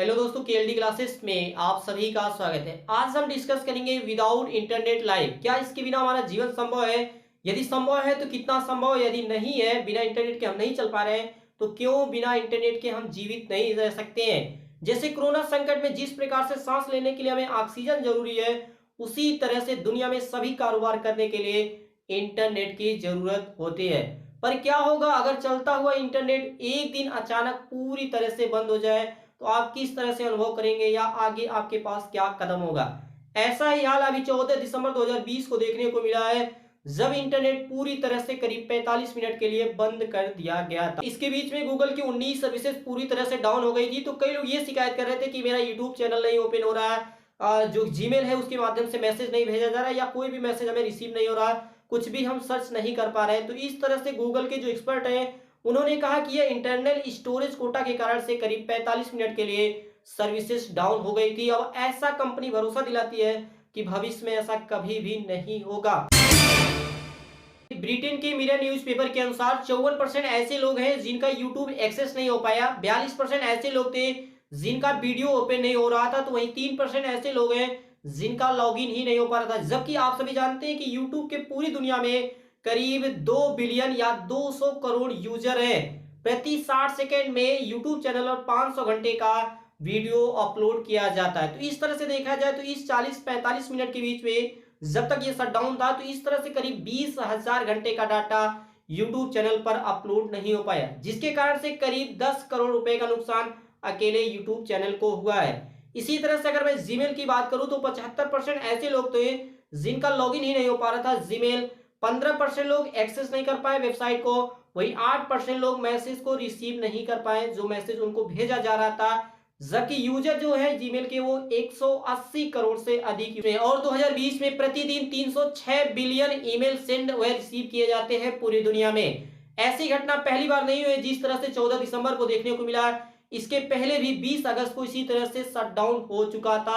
Hello दोस्तों, KLD classes में आप सभी का स्वागत है। आज हम डिस्कस करेंगे विदाउट इंटरनेट लाइफ, क्या इसके बिना हमारा जीवन संभव है? यदि संभव है तो कितना संभव, यदि नहीं है, बिना इंटरनेट के हम नहीं चल पा रहे हैं, तो क्यों बिना इंटरनेट के हम जीवित नहीं रह सकते हैं? जैसे कोरोना संकट में जिस प्रकार से सांस लेने के लिए हमें ऑक्सीजन जरूरी है, उसी तरह से दुनिया में सभी कारोबार करने के लिए इंटरनेट की जरूरत होती है। पर क्या होगा अगर चलता हुआ इंटरनेट एक दिन अचानक पूरी तरह से बंद हो जाए? तो आप किस तरह से अनुभव करेंगे या आगे आपके पास क्या कदम होगा? ऐसा ही हाल अभी 14 दिसंबर 2020 को देखने को मिला है, जब इंटरनेट पूरी तरह से करीब 45 मिनट के लिए बंद कर दिया गया था। इसके बीच में गूगल की 19 सर्विसेज पूरी तरह से डाउन हो गई थी। तो कई लोग ये शिकायत कर रहे थे कि मेरा यूट्यूब चैनल नहीं ओपन हो रहा है, जो जीमेल है उसके माध्यम से मैसेज नहीं भेजा जा रहा है, या कोई भी मैसेज हमें रिसीव नहीं हो रहा है, कुछ भी हम सर्च नहीं कर पा रहे हैं। तो इस तरह से गूगल के जो एक्सपर्ट हैं, उन्होंने कहा कि यह इंटरनल स्टोरेज कोटा के कारण से करीब 45 मिनट के लिए सर्विसेज डाउन हो गई थी। अब ऐसा कंपनी भरोसा दिलाती है कि भविष्य में ऐसा कभी भी नहीं होगा। ब्रिटेन के मिरर न्यूज़पेपर के अनुसार 54% ऐसे लोग हैं जिनका यूट्यूब एक्सेस नहीं हो पाया, 42% ऐसे लोग थे जिनका वीडियो ओपन नहीं हो रहा था, तो वहीं 3% ऐसे लोग हैं जिनका लॉगिन ही नहीं हो पा रहा था। जबकि आप सभी जानते हैं कि यूट्यूब के पूरी दुनिया में करीब 2 बिलियन या 200 करोड़ यूजर हैं। प्रति 60 सेकेंड में यूट्यूब चैनल पर 500 घंटे का वीडियो अपलोड किया जाता है। तो इस तरह से देखा जाए तो इस 40-45 मिनट के बीच में जब तक ये शटडाउन था, तो इस तरह से करीब 20,000 घंटे का डाटा यूट्यूब चैनल पर अपलोड नहीं हो पाया, जिसके कारण से करीब 10 करोड़ रुपए का नुकसान अकेले यूट्यूब चैनल को हुआ है। इसी तरह से अगर मैं जीमेल की बात करूं तो 75% ऐसे लोग थे जिनका लॉगिन ही नहीं हो पा रहा था जीमेल, 15% लोग एक्सेस नहीं कर पाए वेबसाइट को, वहीं 8% लोग मैसेज को रिसीव नहीं कर पाए जो मैसेज उनको भेजा जा रहा था। जबकि यूजर जो है जीमेल के वो 180 करोड़ से अधिक हैं, और 2020 में प्रतिदिन 306 बिलियन ईमेल सेंड व रिसीव किए जाते हैं पूरी दुनिया में। ऐसी घटना पहली बार नहीं हुई जिस तरह से 14 दिसंबर को देखने को मिला। इसके पहले भी 20 अगस्त को इसी तरह से शटडाउन हो चुका था।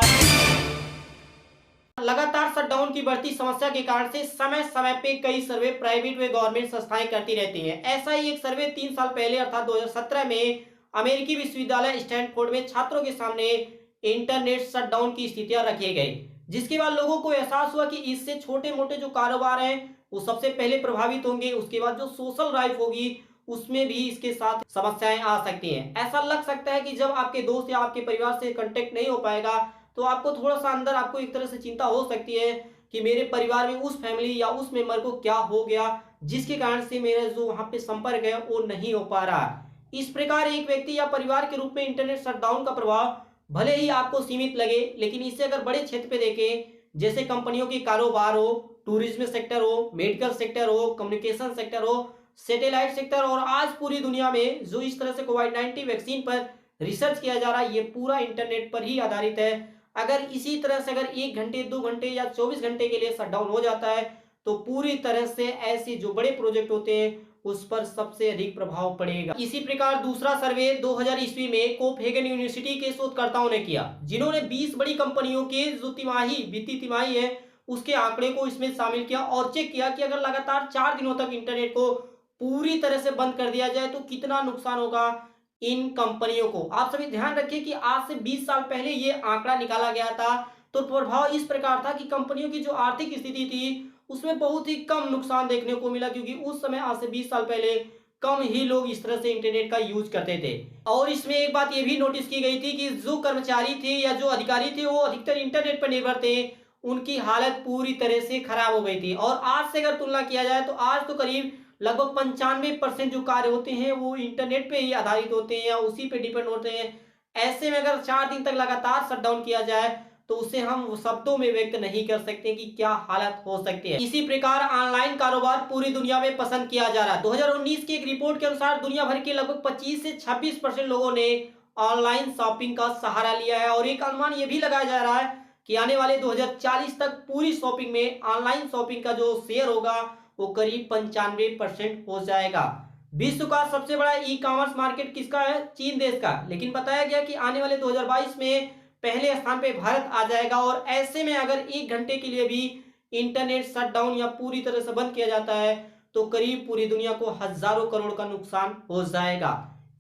लगातार शटडाउन की बढ़ती समस्या के कारण से समय समय पे कई सर्वे प्राइवेट व गवर्नमेंट संस्थाएं करती रहती हैं। ऐसा ही एक सर्वे 3 साल पहले अर्थात 2017 में अमेरिकी विश्वविद्यालय स्टैनफोर्ड में छात्रों के सामने इंटरनेट शटडाउन की स्थितियां रखी गई, जिसके बाद लोगों को एहसास हुआ कि इससे छोटे मोटे जो कारोबार हैं वो सबसे पहले प्रभावित होंगे। उसके बाद जो सोशल लाइफ होगी उसमें भी इसके साथ समस्याएं आ सकती हैं। ऐसा लग सकता है कि जब आपके दोस्त या आपके परिवार से कांटेक्ट नहीं हो पाएगा, तो आपको थोड़ा सा अंदर आपको एक तरह से चिंता हो सकती है कि मेरे परिवार में उस फैमिली या उस मेंबर को क्या हो गया, जिसके कारण से मेरा जो वहां पे संपर्क है वो नहीं हो पा रहा। इस प्रकार एक व्यक्ति या परिवार के रूप में इंटरनेट शटडाउन का प्रभाव भले ही आपको सीमित लगे, लेकिन इसे अगर बड़े क्षेत्र पे देखें, जैसे कंपनियों के कारोबार हो, टूरिज्म सेक्टर हो, मेडिकल सेक्टर हो, कम्युनिकेशन सेक्टर हो, सैटेलाइट सेक्टर, और आज पूरी दुनिया में जो इस तरह से कोविड-19 वैक्सीन पर रिसर्च किया जा रहा है, ये पूरा इंटरनेट पर ही आधारित है। अगर इसी तरह से अगर 1 घंटे 2 घंटे या 24 घंटे के लिए शटडाउन हो जाता है, तो पूरी तरह से ऐसे जो बड़े प्रोजेक्ट होते हैं उस पर सबसे अधिक प्रभाव पड़ेगा। इसी प्रकार दूसरा सर्वे 2000 ईस्वी में कोपहेगन यूनिवर्सिटी के शोधकर्ताओं ने किया, जिन्होंने 20 बड़ी कंपनियों के जो वित्तीय तिमाही है उसके आंकड़े को इसमें शामिल किया और चेक किया कि अगर लगातार 4 दिनों तक इंटरनेट को पूरी तरह से बंद कर दिया जाए तो कितना नुकसान होगा इन कंपनियों को। आप सभी ध्यान रखिए कि आज से 20 साल पहले ये आंकड़ा निकाला गया था, तो प्रभाव इस प्रकार था कि कंपनियों की जो आर्थिक स्थिति थी उसमें बहुत ही कम नुकसान देखने को मिला, क्योंकि उस समय आज से 20 साल पहले कम ही लोग इस तरह से इंटरनेट का यूज करते थे। और इसमें एक बात ये भी नोटिस की गई थी कि जो कर्मचारी थे या जो अधिकारी थे वो अधिकतर इंटरनेट पर निर्भर थे, उनकी हालत पूरी तरह से खराब हो गई थी। और आज से अगर तुलना किया जाए तो आज तो करीब लगभग 95% जो कार्य होते हैं वो इंटरनेट पे ही आधारित होते हैं या उसी पे डिपेंड होते हैं। ऐसे में अगर 4 दिन तक लगातार शटडाउन किया जाए तो उसे हम शब्दों में व्यक्त नहीं कर सकते कि क्या हालत हो सकती है। इसी प्रकार ऑनलाइन कारोबार पूरी दुनिया में पसंद किया जा रहा है। 2019 की एक रिपोर्ट के अनुसार दुनिया भर के लगभग 25 से 26% लोगों ने ऑनलाइन शॉपिंग का सहारा लिया है, और एक अनुमान ये भी लगाया जा रहा है कि आने वाले 2040 तक पूरी शॉपिंग में ऑनलाइन शॉपिंग का जो शेयर होगा वो करीब 95% हो जाएगा। विश्व का सबसे बड़ा ई कॉमर्स मार्केट किसका है? चीन देश का। लेकिन बताया गया कि आने वाले 2022 में पहले स्थान पे भारत आ जाएगा। और ऐसे में अगर 1 घंटे के लिए भी इंटरनेट शटडाउन या पूरी तरह से बंद किया जाता है तो करीब पूरी दुनिया को हजारों करोड़ का नुकसान हो जाएगा।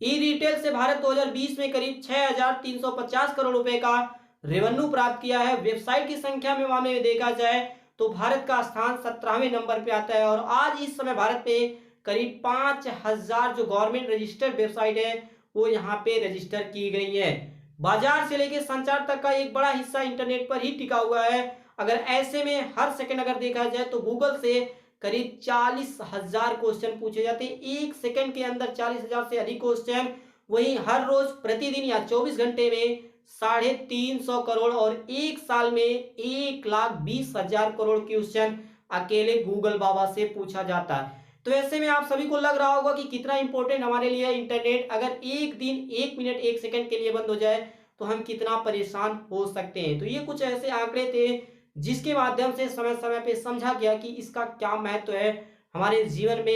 ई रिटेल से भारत 2020 में करीब 6,350 करोड़ रुपए का रेवेन्यू प्राप्त किया है। वेबसाइट की संख्या में मामले में देखा जाए तो भारत का स्थान 17वें नंबर पे आता है और आज इस समय भारत में करीब 5,000 जो गवर्नमेंट रजिस्टर्ड वेबसाइट है वो यहाँ पे रजिस्टर की गई है। बाजार से लेकर संचार तक का एक बड़ा हिस्सा इंटरनेट पर ही टिका हुआ है। अगर ऐसे में हर सेकंड अगर देखा जाए तो गूगल से करीब 40,000 क्वेश्चन पूछे जाते हैं, एक सेकंड के अंदर 40,000 से अधिक क्वेश्चन। वहीं हर रोज प्रतिदिन या 24 घंटे में 350 करोड़ और एक साल में 1,20,000 करोड़ क्वेश्चन अकेले गूगल बाबा से पूछा जाता है। तो ऐसे में आप सभी को लग रहा होगा कि कितना इंपॉर्टेंट हमारे लिए इंटरनेट। अगर एक दिन 1 मिनट 1 सेकंड के लिए बंद हो जाए तो हम कितना परेशान हो सकते हैं। तो ये कुछ ऐसे आंकड़े थे जिसके माध्यम से समय समय पे समझा गया कि इसका क्या महत्व है हमारे जीवन में।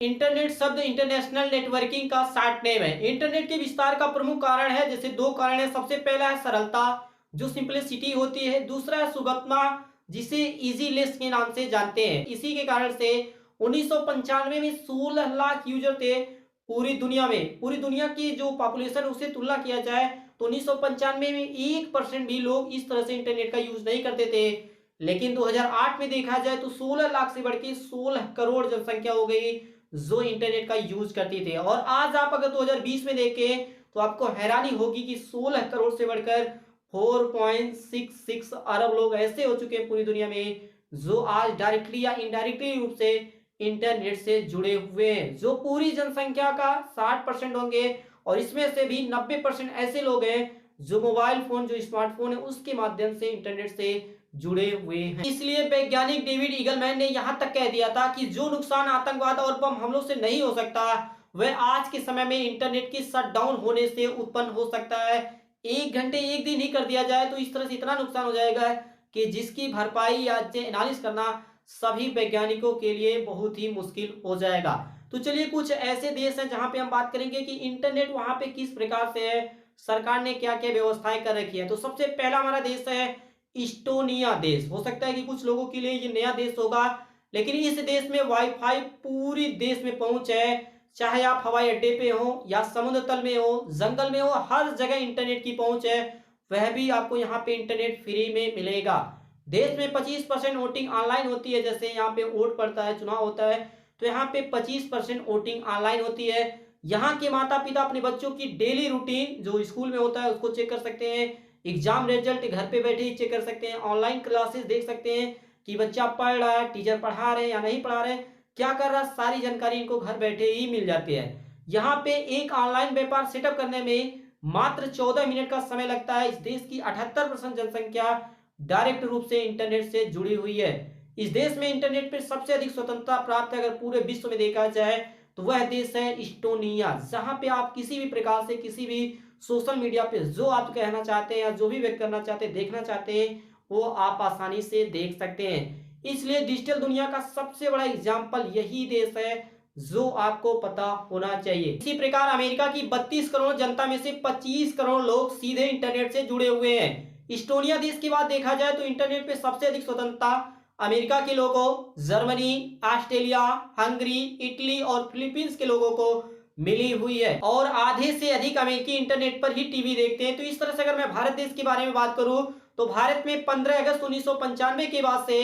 इंटरनेट शब्द इंटरनेशनल नेटवर्किंग का शॉर्ट नेम है। इंटरनेट के विस्तार का प्रमुख कारण है, जैसे दो कारण है। सबसे पहला है सरलता, जो सिंपलिसिटी होती है। दूसरा है सुगमता, जिसे इजीलेस के नाम से जानते हैं। इसी के कारण से 1995 में 16 लाख यूजर थे पूरी दुनिया में। पूरी दुनिया की जो पॉपुलेशन उससे तुलना किया जाए तो 1995 में 1% भी लोग इस तरह से इंटरनेट का यूज नहीं करते थे। लेकिन 2008 में देखा जाए तो 16 लाख से बढ़ के 16 करोड़ जनसंख्या हो गई जो इंटरनेट का यूज करती थे। और आज आप अगर 2020 में देखें तो आपको हैरानी होगी कि 16 करोड़ से बढ़कर 4.66 अरब लोग ऐसे हो चुके हैं पूरी दुनिया में जो आज डायरेक्टली या इनडायरेक्टली रूप से इंटरनेट से जुड़े हुए हैं। जो पूरी जनसंख्या का 60% होंगे और इसमें से भी 90% ऐसे लोग हैं जो मोबाइल फोन, जो स्मार्टफोन है उसके माध्यम से इंटरनेट से जुड़े हुए हैं। इसलिए वैज्ञानिक डेविड ईगलमैन ने यहां तक कह दिया था कि जो नुकसान आतंकवाद और बम हमलों से नहीं हो सकता वह आज के समय में इंटरनेट के शटडाउन होने से उत्पन्न हो सकता है। 1 घंटे 1 दिन ही कर दिया जाए तो इस तरह से इतना नुकसान हो जाएगा कि जिसकी भरपाई या एनालिसिस करना सभी वैज्ञानिकों के लिए बहुत ही मुश्किल हो जाएगा। तो चलिए कुछ ऐसे देश हैं जहां पे हम बात करेंगे कि इंटरनेट वहां पे किस प्रकार से है, सरकार ने क्या क्या व्यवस्थाएं कर रखी है। तो सबसे पहला हमारा देश है इस्टोनिया देश। हो सकता है कि कुछ लोगों के लिए ये नया देश होगा, लेकिन इस देश में वाईफाई पूरी देश में पहुंच है। चाहे आप हवाई अड्डे पे हो या समुद्र तल में हो, जंगल में हो, हर जगह इंटरनेट की पहुंच है। वह भी आपको यहाँ पे इंटरनेट फ्री में मिलेगा। देश में 25% वोटिंग ऑनलाइन होती है। जैसे यहाँ पे वोट पड़ता है, चुनाव होता है, तो यहाँ पे 25% वोटिंग ऑनलाइन होती है। यहाँ के माता पिता अपने बच्चों की डेली रूटीन जो स्कूल में होता है उसको चेक कर सकते हैं। एग्जाम रिजल्ट घर पे बैठे ही चेक कर सकते हैं। ऑनलाइन क्लासेस देख सकते हैं कि बच्चा पढ़ रहा है, टीचर पढ़ा रहे हैं या नहीं पढ़ा रहे हैं, क्या कर रहा है, सारी जानकारी इनको घर बैठे ही मिल जाती है। यहाँ पे एक ऑनलाइन व्यापार सेटअप करने में मात्र 14 मिनट का समय लगता है। इस देश की 78% जनसंख्या डायरेक्ट रूप से इंटरनेट से जुड़ी हुई है। इस देश में इंटरनेट पर सबसे अधिक स्वतंत्रता प्राप्त है अगर पूरे विश्व में देखा जाए तो वह देश है इस्टोनिया, जहां पे आप किसी भी प्रकार से किसी भी सोशल मीडिया पे जो आप कहना चाहते हैं या जो भी व्यक्त करना चाहते हैं, देखना चाहते हैं, वो आप आसानी से देख सकते हैं। इसलिए डिजिटल दुनिया का सबसे बड़ा एग्जाम्पल यही देश है जो आपको पता होना चाहिए। इसी प्रकार अमेरिका की 32 करोड़ जनता में से 25 करोड़ लोग सीधे इंटरनेट से जुड़े हुए हैं। इस्टोनिया देश की बात देखा जाए तो इंटरनेट पे सबसे अधिक स्वतंत्रता अमेरिका के लोगों, जर्मनी, ऑस्ट्रेलिया, हंगरी, इटली और फिलीपींस के लोगों को मिली हुई है और आधे से अधिक अमेरिकी इंटरनेट पर ही टीवी देखते हैं। तो इस तरह से अगर मैं भारत देश के बारे में बात करूं तो भारत में 15 अगस्त 1995 के बाद से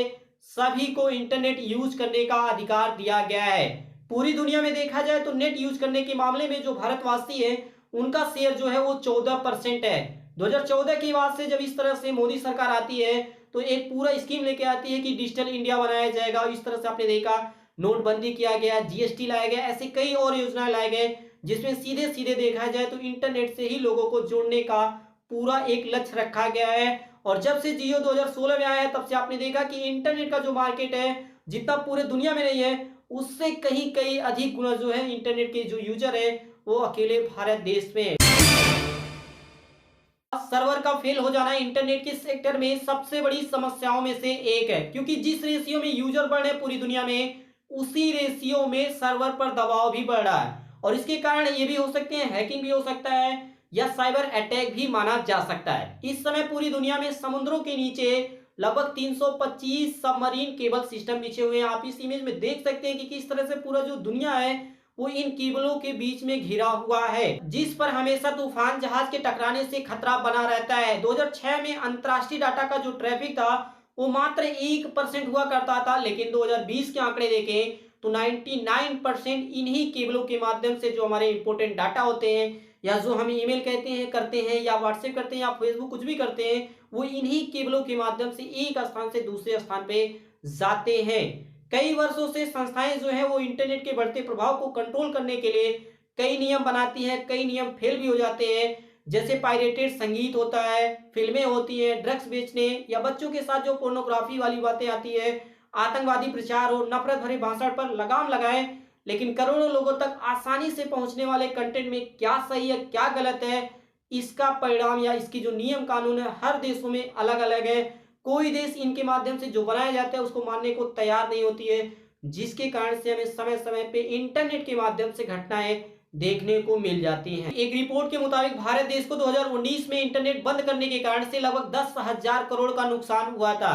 सभी को इंटरनेट यूज करने का अधिकार दिया गया है। पूरी दुनिया में देखा जाए तो नेट यूज करने के मामले में जो भारतवासी है उनका शेयर जो है वो 14% है। 2014 के बाद से जब इस तरह से मोदी सरकार आती है तो एक पूरा स्कीम लेके आती है कि डिजिटल इंडिया बनाया जाएगा। इस तरह से आपने देखा नोटबंदी किया गया, जीएसटी लाया गया, ऐसे कई और योजनाएं लाए गए जिसमें सीधे सीधे देखा जाए तो इंटरनेट से ही लोगों को जोड़ने का पूरा एक लक्ष्य रखा गया है। और जब से जियो 2016 में आया है तब से आपने देखा कि इंटरनेट का जो मार्केट है जितना पूरे दुनिया में नहीं है उससे कहीं कहीं अधिक गुना जो है इंटरनेट के जो यूजर है वो अकेले भारत देश में है। सर्वर का फेल हो जाना इंटरनेट के सेक्टर में सबसे बड़ी समस्याओं में से एक है, क्योंकि जिस रेशियो में यूजर बढ़ रहे हैं पूरी दुनिया में उसी रेशियो में सर्वर पर दबाव भी बढ़ रहा है और इसके कारण ये भी हो सकते हैं, हैकिंग भी हो सकता है या साइबर अटैक भी माना जा सकता है। इस समय पूरी दुनिया में समुद्रों के नीचे लगभग 325 सबमरीन केबल सिस्टम बिछे हुए हैं। आप इस इमेज में देख सकते हैं कि किस तरह से पूरा जो दुनिया है वो इन केबलों के बीच में घिरा हुआ है, जिस पर हमेशा तूफान जहाज के टकराने से खतरा बना रहता है। 2006 में अंतर्राष्ट्रीय डाटा का जो ट्रैफिक था वो मात्र 1% हुआ करता था, लेकिन 2020 के आंकड़े देखें तो 99% इन्हीं केबलों के माध्यम से जो हमारे इंपोर्टेंट डाटा होते हैं, या जो हम ईमेल कहते हैं करते हैं, या व्हाट्सएप करते हैं, या फेसबुक कुछ भी करते हैं, वो इन्हीं केबलों के माध्यम से एक स्थान से दूसरे स्थान पे जाते हैं। कई वर्षों से संस्थाएं जो है वो इंटरनेट के बढ़ते प्रभाव को कंट्रोल करने के लिए कई नियम बनाती हैं, कई नियम फेल भी हो जाते हैं। जैसे पायरेटेड संगीत होता है, फिल्में होती है, ड्रग्स बेचने या बच्चों के साथ जो पोर्नोग्राफी वाली बातें आती है, आतंकवादी प्रचार और नफरत भरे भाषण पर लगाम लगाएं। लेकिन करोड़ों लोगों तक आसानी से पहुंचने वाले कंटेंट में क्या सही है क्या गलत है, इसका परिणाम या इसकी जो नियम कानून है हर देशों में अलग अलग है। कोई देश इनके माध्यम से जो बनाया जाता है उसको मानने को तैयार नहीं होती है, जिसके कारण से हमें समय समय पे इंटरनेट के माध्यम से घटनाएं देखने को मिल जाती हैं। एक रिपोर्ट के मुताबिक भारत देश को 2019 में इंटरनेट बंद करने के कारण से लगभग 10,000 करोड़ का नुकसान हुआ था।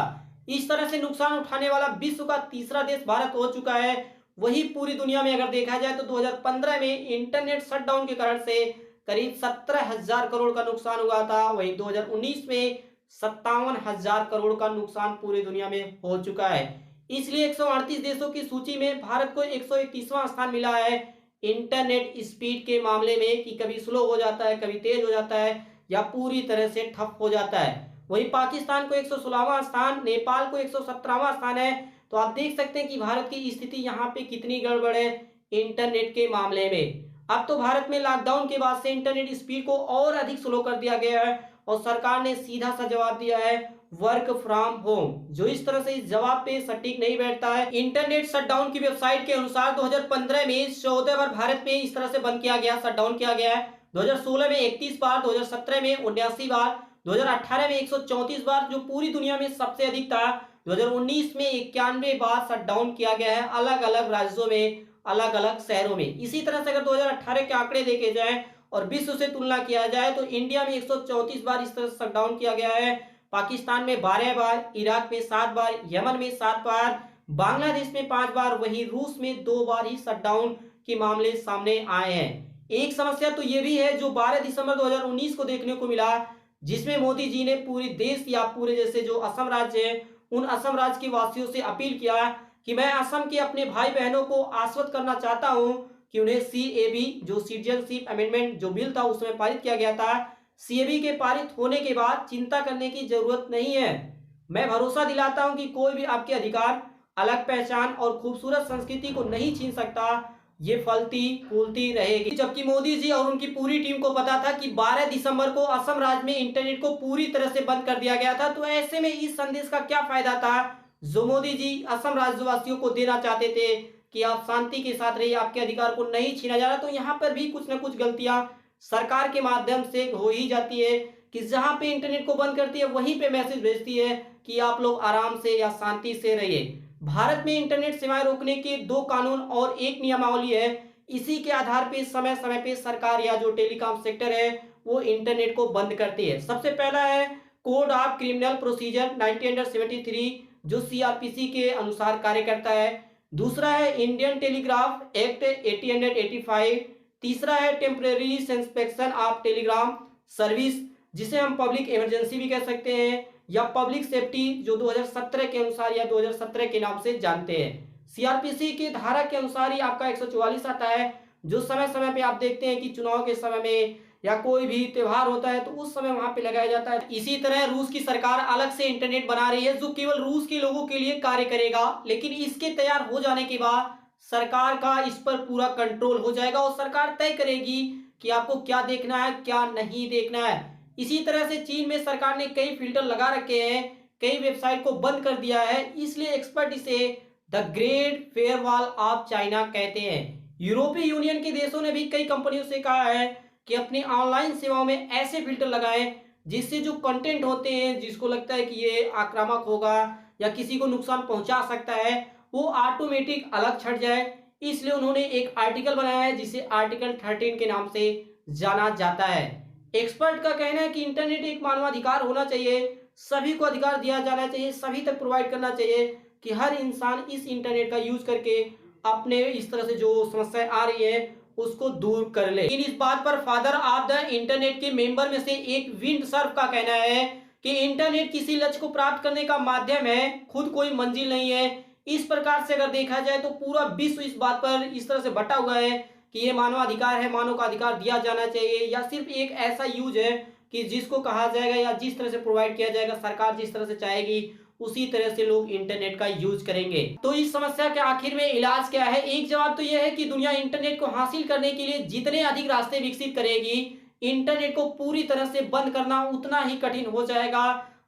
इस तरह से नुकसान उठाने वाला विश्व का तीसरा देश भारत हो चुका है। वही पूरी दुनिया में अगर देखा जाए तो 2015 में इंटरनेट शटडाउन के कारण से करीब 17,000 करोड़ का नुकसान हुआ था। वहीं 2019 में 57,000 करोड़ का नुकसान पूरी दुनिया में हो चुका है। इसलिए 138 देशों की सूची में भारत को 131वां स्थान मिला है इंटरनेट स्पीड के मामले में, कि कभी स्लो हो जाता है, कभी तेज हो जाता है, या पूरी तरह से ठप हो जाता है। वहीं पाकिस्तान को 116वां स्थान, नेपाल को 117वां स्थान है। तो आप देख सकते हैं कि भारत की स्थिति यहाँ पे कितनी गड़बड़ है इंटरनेट के मामले में। अब तो भारत में लॉकडाउन के बाद से इंटरनेट स्पीड को और अधिक स्लो कर दिया गया है और सरकार ने सीधा सा जवाब दिया है वर्क फ्रॉम होम, जो इस तरह से इस जवाब पे सटीक नहीं बैठता है। इंटरनेट शटडाउन की वेबसाइट के अनुसार 2015 में 14 बार भारत में इस तरह से बंद किया गया, शटडाउन किया गया है। 2016 में 31 बार, 2017 में 79 बार, 2018 में 134 बार, जो पूरी दुनिया में सबसे अधिक था। 2019 में 91 बार शटडाउन किया गया है अलग अलग राज्यों में, अलग अलग शहरों में। इसी तरह से अगर 2018 के आंकड़े देखे जाएं और विश्व से तुलना किया जाए तो इंडिया में 134 बार इस तरह से शटडाउन किया गया है, पाकिस्तान में 12 बार, इराक में 7 बार, यमन में 7 बार, बांग्लादेश में 5 बार, वहीं रूस में 2 बार ही शटडाउन के मामले सामने आए हैं। एक समस्या तो ये भी है जो 12 दिसंबर 2019 को देखने को मिला, जिसमें मोदी जी ने पूरे देश या पूरे जैसे जो असम राज्य है उन असम राज्य के वासियों से अपील किया कि मैं असम के अपने भाई बहनों को आश्वस्त करना चाहता हूं कि उन्हें सीएबी जो सिटीजनशिप अमेंडमेंट जो बिल था उस समय पारित किया गया था, सीएबी के पारित होने के बाद चिंता करने की जरूरत नहीं है। मैं भरोसा दिलाता हूं कि कोई भी आपके अधिकार, अलग पहचान और खूबसूरत संस्कृति को नहीं छीन सकता। ये फलती फूलती रहेगी। जबकि मोदी जी और उनकी पूरी टीम को पता था कि 12 दिसंबर को असम राज्य में इंटरनेट को पूरी तरह से बंद कर दिया गया था, तो ऐसे में इस संदेश का क्या फायदा था जो मोदी जी असम राज्यवासियों को देना चाहते थे कि आप शांति के साथ रहिए, आपके अधिकार को नहीं छीना जा रहा। तो यहाँ पर भी कुछ ना कुछ गलतियां सरकार के माध्यम से हो ही जाती है कि जहां पे इंटरनेट को बंद करती है वहीं पे मैसेज भेजती है कि आप लोग आराम से या शांति से रहिए। भारत में इंटरनेट सेवाएं रोकने के 2 कानून और एक नियमावली है। इसी के आधार पर समय समय पे सरकार या जो टेलीकॉम सेक्टर है वो इंटरनेट को बंद करती है। सबसे पहला है कोड ऑफ क्रिमिनल प्रोसीजर 1973 जो सीआरपीसी के अनुसार कार्य करता है। दूसरा है इंडियन टेलीग्राफ एक्ट 1885। तीसरा है temporary suspension of Telegram service, जिसे हम पब्लिक इमरजेंसी भी कह सकते हैं, या पब्लिक सेफ्टी जो 2017 के अनुसार या 2017 के नाम से जानते हैं। सीआरपीसी के धारा के अनुसार ही आपका 144 आता है, जो समय समय पे आप देखते हैं कि चुनाव के समय में या कोई भी त्योहार होता है तो उस समय वहां पे लगाया जाता है। इसी तरह रूस की सरकार अलग से इंटरनेट बना रही है जो केवल रूस के लोगों के लिए कार्य करेगा, लेकिन इसके तैयार हो जाने के बाद सरकार का इस पर पूरा कंट्रोल हो जाएगा और सरकार तय करेगी कि आपको क्या देखना है क्या नहीं देखना है। इसी तरह से चीन में सरकार ने कई फिल्टर लगा रखे हैं, कई वेबसाइट को बंद कर दिया है, इसलिए एक्सपर्ट इसे द ग्रेट फेयरवॉल ऑफ चाइना कहते हैं। यूरोपीय यूनियन के देशों ने भी कई कंपनियों से कहा है कि अपनी ऑनलाइन सेवाओं में ऐसे फिल्टर लगाएं जिससे जो कंटेंट होते हैं जिसको लगता है कि ये आक्रामक होगा या किसी को नुकसान पहुंचा सकता है वो ऑटोमेटिक अलग छट जाए। इसलिए उन्होंने एक आर्टिकल बनाया है जिसे आर्टिकल 13 के नाम से जाना जाता है। एक्सपर्ट का कहना है कि इंटरनेट एक मानवाधिकार होना चाहिए, सभी को अधिकार दिया जाना चाहिए, सभी तक प्रोवाइड करना चाहिए कि हर इंसान इस इंटरनेट का यूज करके अपने इस तरह से जो समस्याएं आ रही है उसको दूर कर ले। लेकिन इस बात पर फादर ऑफ द इंटरनेट के मेंबर में से एक विंड सर्फ का कहना है कि इंटरनेट किसी लक्ष्य को प्राप्त करने का माध्यम है, खुद कोई मंजिल नहीं है। इस प्रकार से अगर देखा जाए तो पूरा विश्व इस बात पर इस तरह से बटा हुआ है कि ये मानवाधिकार है, मानव का अधिकार दिया जाना चाहिए, या सिर्फ एक ऐसा यूज है कि जिसको कहा जाएगा या जिस तरह से प्रोवाइड किया जाएगा, सरकार जिस तरह से चाहेगी उसी तरह से लोग इंटरनेट का यूज करेंगे। तो इस समस्या के आखिर में इलाज क्या है? एक जवाब तो यह है कि दुनिया इंटरनेट को हासिल करने के लिए जितने अधिक रास्ते विकसित करेगी, इंटरनेट को पूरी तरह से बंद करना उतना ही कठिन हो जाएगा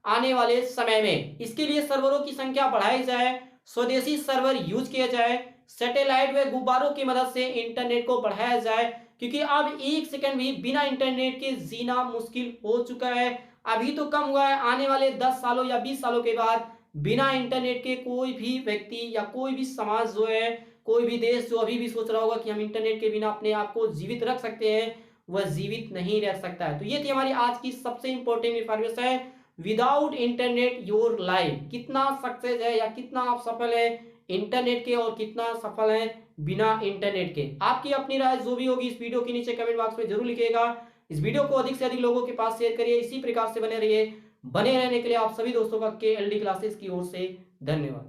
आने वाले समय में। इसके लिए सर्वरों की संख्या बढ़ाई जाए, स्वदेशी सर्वर यूज किया जाए, सैटेलाइट व गुब्बारों की मदद से इंटरनेट को बढ़ाया जाए, क्योंकि अब एक सेकंड भी बिना इंटरनेट के जीना मुश्किल हो चुका है। अभी तो कम हुआ है, आने वाले 10 सालों या 20 सालों के बाद बिना इंटरनेट के कोई भी व्यक्ति या कोई भी समाज जो है, कोई भी देश जो अभी भी सोच रहा होगा कि हम इंटरनेट के बिना अपने आप को जीवित रख सकते हैं, वह जीवित नहीं रह सकता है। तो ये थी हमारी आज की सबसे important information, without internet your life. कितना सक्सेस है या कितना आप सफल है इंटरनेट के, और कितना सफल है बिना इंटरनेट के। आपकी अपनी राय जो भी होगी इस वीडियो के नीचे कमेंट बॉक्स में जरूर लिखिएगा। इस वीडियो को अधिक से अधिक लोगों के पास शेयर करिए। इसी प्रकार से बने रहिए। बने रहने के लिए आप सभी दोस्तों का KLD क्लासेस की ओर से धन्यवाद।